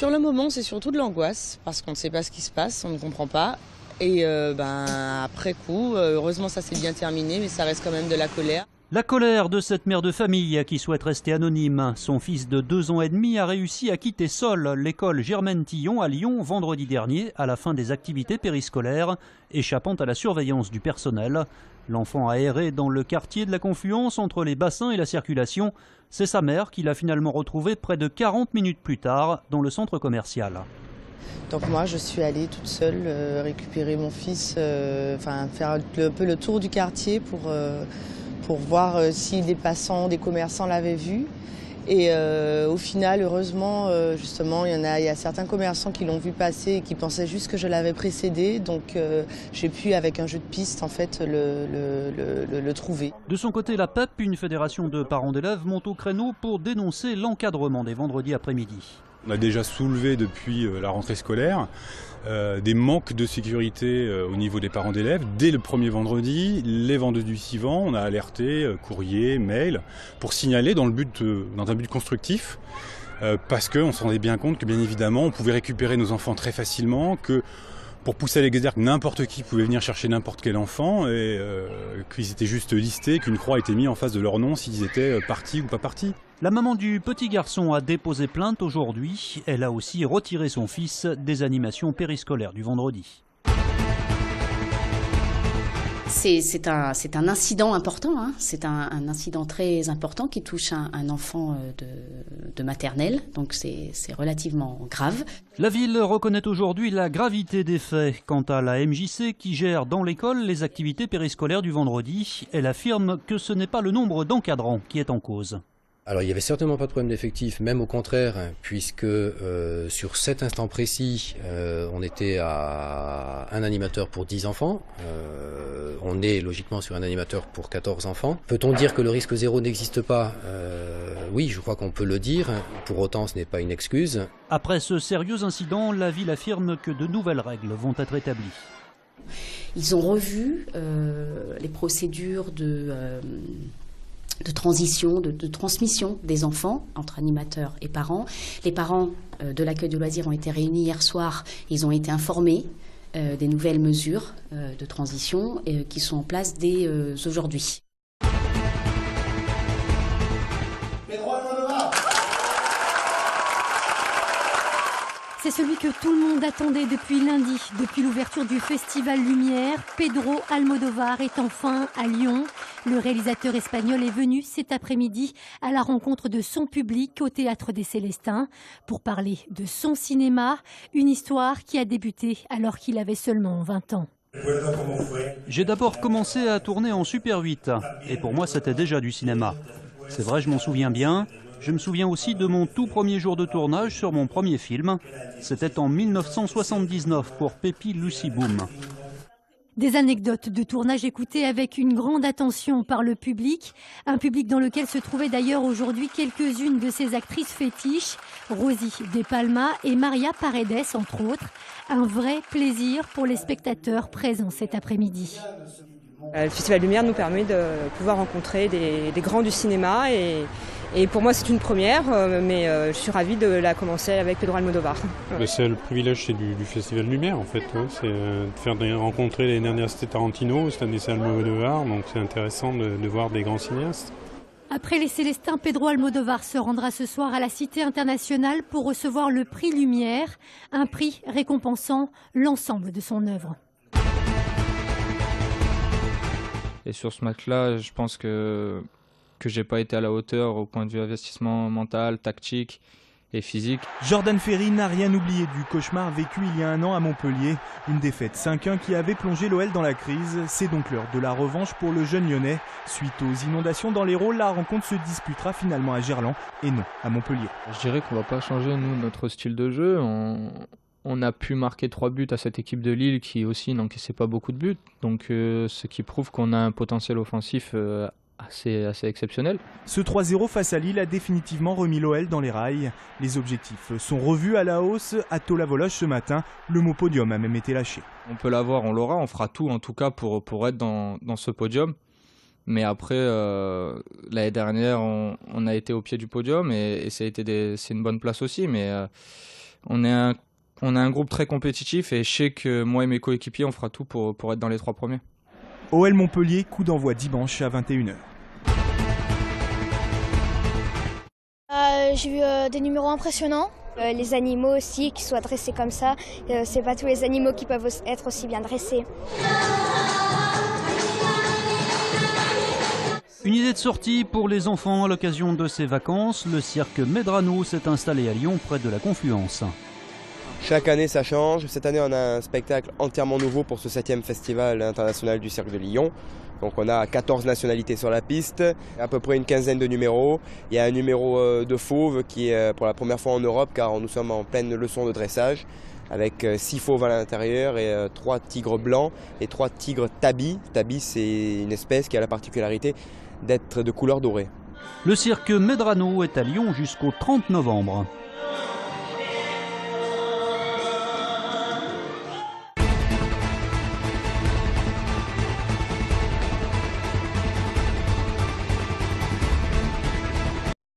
Sur le moment, c'est surtout de l'angoisse, parce qu'on ne sait pas ce qui se passe, on ne comprend pas. Et après coup, heureusement ça s'est bien terminé, mais ça reste quand même de la colère. La colère de cette mère de famille qui souhaite rester anonyme. Son fils de 2 ans et demi a réussi à quitter seul l'école Germaine Tillon à Lyon vendredi dernier à la fin des activités périscolaires, échappant à la surveillance du personnel. L'enfant a erré dans le quartier de la confluence entre les bassins et la circulation. C'est sa mère qui l'a finalement retrouvé près de 40 minutes plus tard dans le centre commercial. Donc moi je suis allée toute seule récupérer mon fils, faire un peu le tour du quartier pour voir si des passants, des commerçants l'avaient vu. Et au final, heureusement, justement, il y a certains commerçants qui l'ont vu passer et qui pensaient juste que je l'avais précédé. Donc j'ai pu, avec un jeu de piste, en fait, le trouver. De son côté, la PEP, une fédération de parents d'élèves, monte au créneau pour dénoncer l'encadrement des vendredis après-midi. On a déjà soulevé depuis la rentrée scolaire des manques de sécurité au niveau des parents d'élèves. Dès le premier vendredi, les vendredis suivants, on a alerté courrier, mail, pour signaler dans un but constructif, parce qu'on se rendait bien compte que bien évidemment on pouvait récupérer nos enfants très facilement, que pour pousser à l'exergue, n'importe qui pouvait venir chercher n'importe quel enfant et qu'ils étaient juste listés, qu'une croix était mise en face de leur nom s'ils étaient partis ou pas partis. La maman du petit garçon a déposé plainte aujourd'hui. Elle a aussi retiré son fils des animations périscolaires du vendredi. C'est un incident important, hein. C'est un incident très important qui touche un enfant de maternelle, donc c'est relativement grave. La ville reconnaît aujourd'hui la gravité des faits. Quant à la MJC qui gère dans l'école les activités périscolaires du vendredi, elle affirme que ce n'est pas le nombre d'encadrants qui est en cause. Alors il n'y avait certainement pas de problème d'effectif, même au contraire, puisque sur cet instant précis, on était à un animateur pour 10 enfants. On est logiquement sur un animateur pour 14 enfants. Peut-on dire que le risque zéro n'existe pas ? Oui, je crois qu'on peut le dire. Pour autant, ce n'est pas une excuse. Après ce sérieux incident, la ville affirme que de nouvelles règles vont être établies. Ils ont revu les procédures de transition, de transmission des enfants entre animateurs et parents. Les parents de l'accueil de loisirs ont été réunis hier soir. Ils ont été informés des nouvelles mesures de transition qui sont en place dès aujourd'hui. C'est celui que tout le monde attendait depuis lundi, depuis l'ouverture du Festival Lumière. Pedro Almodóvar est enfin à Lyon. Le réalisateur espagnol est venu cet après-midi à la rencontre de son public au Théâtre des Célestins pour parler de son cinéma, une histoire qui a débuté alors qu'il avait seulement 20 ans. J'ai d'abord commencé à tourner en Super 8 et pour moi c'était déjà du cinéma. C'est vrai, je m'en souviens bien. Je me souviens aussi de mon tout premier jour de tournage sur mon premier film. C'était en 1979 pour Pépi Lucy Boom. Des anecdotes de tournage écoutées avec une grande attention par le public. Un public dans lequel se trouvaient d'ailleurs aujourd'hui quelques-unes de ses actrices fétiches, Rosie De Palma et Maria Paredes entre autres. Un vrai plaisir pour les spectateurs présents cet après-midi. Le Festival Lumière nous permet de pouvoir rencontrer des grands du cinéma et pour moi c'est une première, mais je suis ravie de la commencer avec Pedro Almodóvar. C'est le privilège du Festival Lumière en fait, c'est de faire rencontrer les dernières c'était Tarantino, cette année c'est Almodóvar, donc c'est intéressant de voir des grands cinéastes. Après les Célestins, Pedro Almodóvar se rendra ce soir à la Cité internationale pour recevoir le prix Lumière, un prix récompensant l'ensemble de son œuvre. Et sur ce match-là, je pense que j'ai pas été à la hauteur au point de vue investissement mental, tactique et physique. Jordan Ferry n'a rien oublié du cauchemar vécu il y a un an à Montpellier. Une défaite 5-1 qui avait plongé l'OL dans la crise. C'est donc l'heure de la revanche pour le jeune Lyonnais. Suite aux inondations dans l'Hérault, la rencontre se disputera finalement à Gerland et non à Montpellier. Je dirais qu'on va pas changer nous notre style de jeu. On a pu marquer 3 buts à cette équipe de Lille qui aussi n'encaissait pas beaucoup de buts. Donc ce qui prouve qu'on a un potentiel offensif assez exceptionnel. Ce 3-0 face à Lille a définitivement remis l'OL dans les rails. Les objectifs sont revus à la hausse. À Tola-Vologe ce matin, le mot podium a même été lâché. On peut l'avoir, on l'aura. On fera tout en tout cas pour être dans ce podium. Mais après, l'année dernière, on a été au pied du podium et c'est une bonne place aussi. On est un groupe très compétitif et je sais que moi et mes coéquipiers, on fera tout pour être dans les 3 premiers. OL Montpellier, coup d'envoi dimanche à 21h. J'ai vu des numéros impressionnants. Les animaux aussi, qui soient dressés comme ça. C'est pas tous les animaux qui peuvent être aussi bien dressés. Une idée de sortie pour les enfants à l'occasion de ces vacances. Le cirque Medrano s'est installé à Lyon, près de la Confluence. Chaque année ça change. Cette année on a un spectacle entièrement nouveau pour ce 7e festival international du cirque de Lyon. Donc on a 14 nationalités sur la piste, à peu près une quinzaine de numéros. Il y a un numéro de fauve qui est pour la première fois en Europe car nous sommes en pleine leçon de dressage avec 6 fauves à l'intérieur et 3 tigres blancs et 3 tigres tabis. Tabis c'est une espèce qui a la particularité d'être de couleur dorée. Le cirque Medrano est à Lyon jusqu'au 30 novembre.